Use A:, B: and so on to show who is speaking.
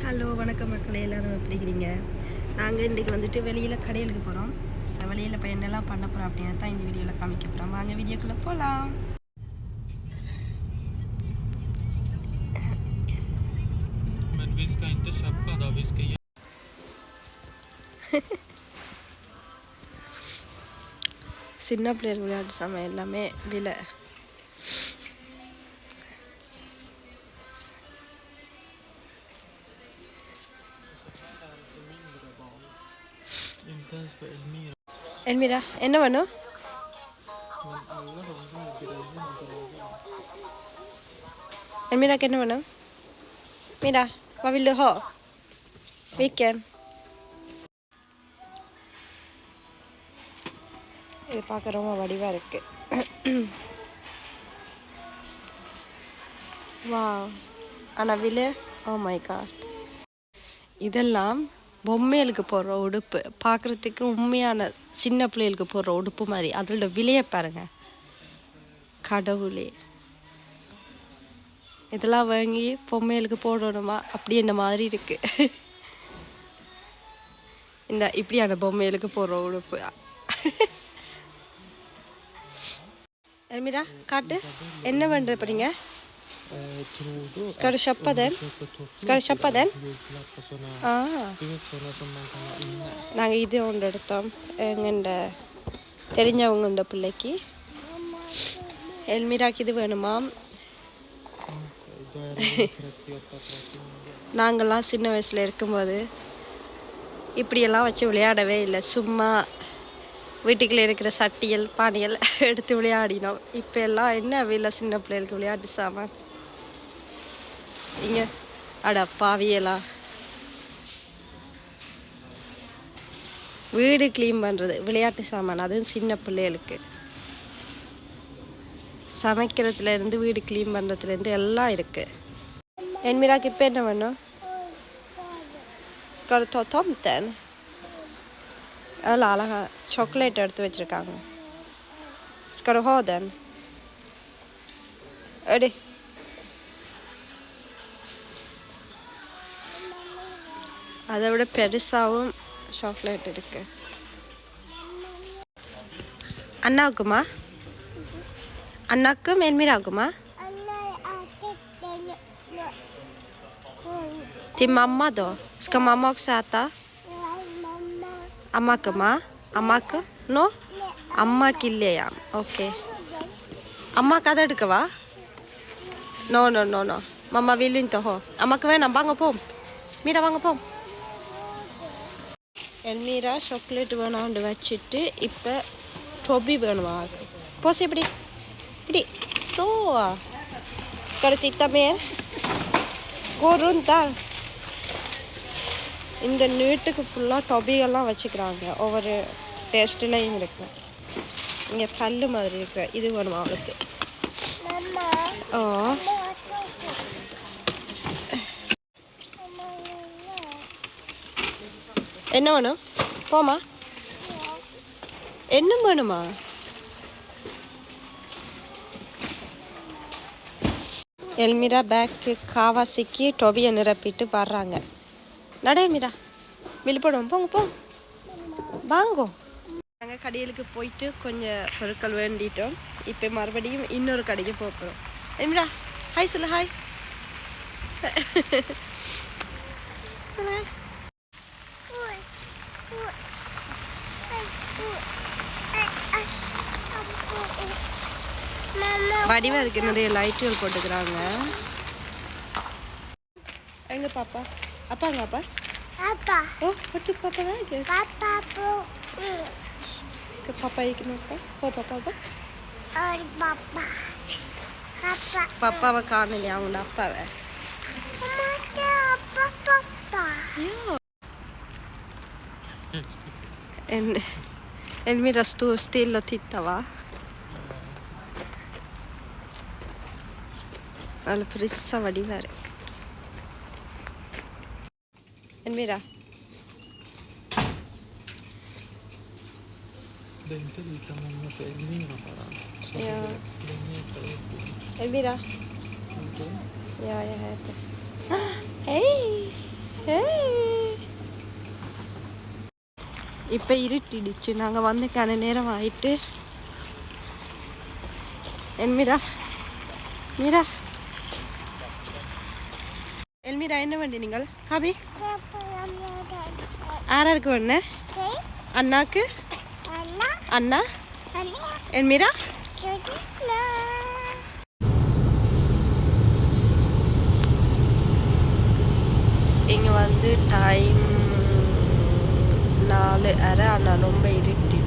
A: Hello வணக்கம் மக்களே, எல்லோரும் எப்படி இருக்கிறீங்க? நாங்கள் இன்றைக்கி வந்துட்டு வெளியில் கடையிலுக்கு போகிறோம். ஸோ வெளியில் இப்போ என்னெல்லாம் பண்ண போகிறோம் அப்படின்னு தான் இந்த வீடியோவில் காமிக்க போகிறோம். வாங்க வீடியோக்குள்ளே போகலாம். சின்ன பிள்ளைகள் விளையாட்டு சாமான் எல்லாமே விலை. என்மீரா என்ன வேணும்? என்மீராக்கு என்ன வேணும்? Meera vad vill du ha? Vilken? இது பார்க்க ரொம்ப வடிவாக இருக்குது. வா ஆனால் விலை ஓ மை காட். இதெல்லாம் பொம்மைகளுக்கு போடுற உடுப்பு, பார்க்குறதுக்கு உண்மையான சின்ன பிள்ளைகளுக்கு போடுற உடுப்பு மாதிரி. அதோட விலையை பாருங்க, கடவுளே. இதெல்லாம் வாங்கி பொம்மைகளுக்கு போடணுமா அப்படி என்ன மாதிரி இருக்கு. இந்த இப்படியான பொம்மைகளுக்கு போடுற உடுப்பு. எல்மிரா காட்டு, என்ன பண்ணுற போறீங்க? Ska du köpa den? Ska du köpa den? நாங்கள் இது ஒன்று எடுத்தோம் எங்கண்ட தெரிஞ்சவங்கண்ட பிள்ளைக்கு. எல்மிராக்கு இது வேணுமா? நாங்கள்லாம் சின்ன வயசில் இருக்கும்போது இப்படியெல்லாம் வச்சு விளையாடவே இல்லை. சும்மா வீட்டுக்குள்ளே இருக்கிற சட்டியல் பானைகள் எடுத்து விளையாடினோம். இப்போ எல்லாம் என்ன இல்லை சின்ன பிள்ளைகளுக்கு விளையாட்டு சாமான். இங்கே அட பாவியலா, வீடு க்ளீன் பண்ணுறது விளையாட்டு சாமான், அதுவும் சின்ன பிள்ளைகளுக்கு. சமைக்கிறதுலேருந்து வீடு க்ளீன் பண்ணுறதுலேருந்து எல்லாம் இருக்குது. என்மிராக்கு இப்போ என்ன வேணும்? Ska du ta tomten? எவ்வளோ அழகா சாக்லேட் எடுத்து வச்சுருக்காங்க. Ska du ha den? எடு. அதை விட பெருசாகவும் சாக்லேட் இருக்கு. அண்ணாவுக்குமா? அண்ணாக்கும் என்மீராக்குமா? Till mamma då? Ska mamma också äta? அம்மாக்குமா? அம்மாக்கு நோ, அம்மாக்கு இல்லையா? ஓகே, அம்மாக்கு அதை எடுக்கவா? No no no no, mamma vill inte ha. அம்மாக்கு வேணாம், வாங்க போம். மீரா வாங்க போம். என்மீரா சாக்லேட் வேணாண்டு வச்சுட்டு இப்போ டொபி வேணுமா? போசி இப்படி இப்படி. Så ska du titta mer? Gå runt där. இந்த நீட்டுக்கு ஃபுல்லாக டொபிகள்லாம் வச்சுக்கிறாங்க. ஒவ்வொரு டேஸ்ட்லையும் இருக்கு. இங்கே கல் மாதிரி இருக்கிற இது வேணுமா அவளுக்கு? ஓ என்ன வேணும்? போமா, என்ன வேணுமா? எல்மிரா பேக்கு காவாசிக்கு டொபியை நிரப்பிட்டு வர்றாங்க. நடே மீரா, வெளிப்படும். போங்க போங்க, வாங்கோ. நாங்கள் கடையிலுக்கு போயிட்டு கொஞ்சம் பொருட்கள் வேண்டிட்டோம். இப்போ மறுபடியும் இன்னொரு கடைக்கு போகிறோம். எல்மிரா ஹாய் சொல்லு, ஹாய் சொல்லு. வடிவா இருக்கு, நிறைய லைட்டுகள் போட்டுக்கிறாங்க. எங்க பாப்பா? அப்பாங்க அப்பா? அப்பா. ஓ பட்டு பாப்பா வாங்க. பாப்பா போ. इसका पापा एक नमस्कार. हो पापा को. और पापा. पापा. पापाவை காணலையா அவங்க அப்பாவை? அம்மா அப்பா பாப்பா. Elmira står still och tittar va? Alla prissa vad det verkar. Elmira.
B: Det är inte lika många för Elmira bara.
A: Ja. Elmira.
B: Okay.
A: Ja, jag heter. Hej! இப்போ இருட்டிடுச்சு. நாங்கள் வந்து கன நேரம் ஆயிட்டு. எல்மீரா மீரா எல்மீரா என்ன வண்டி நீங்கள் காபி ஆறாருக்கு ஒன்று அண்ணாக்கு அண்ணா எல்மீரா இங்கே வந்து டைம் 4:30. ஆனால் ரொம்ப இருட்டி.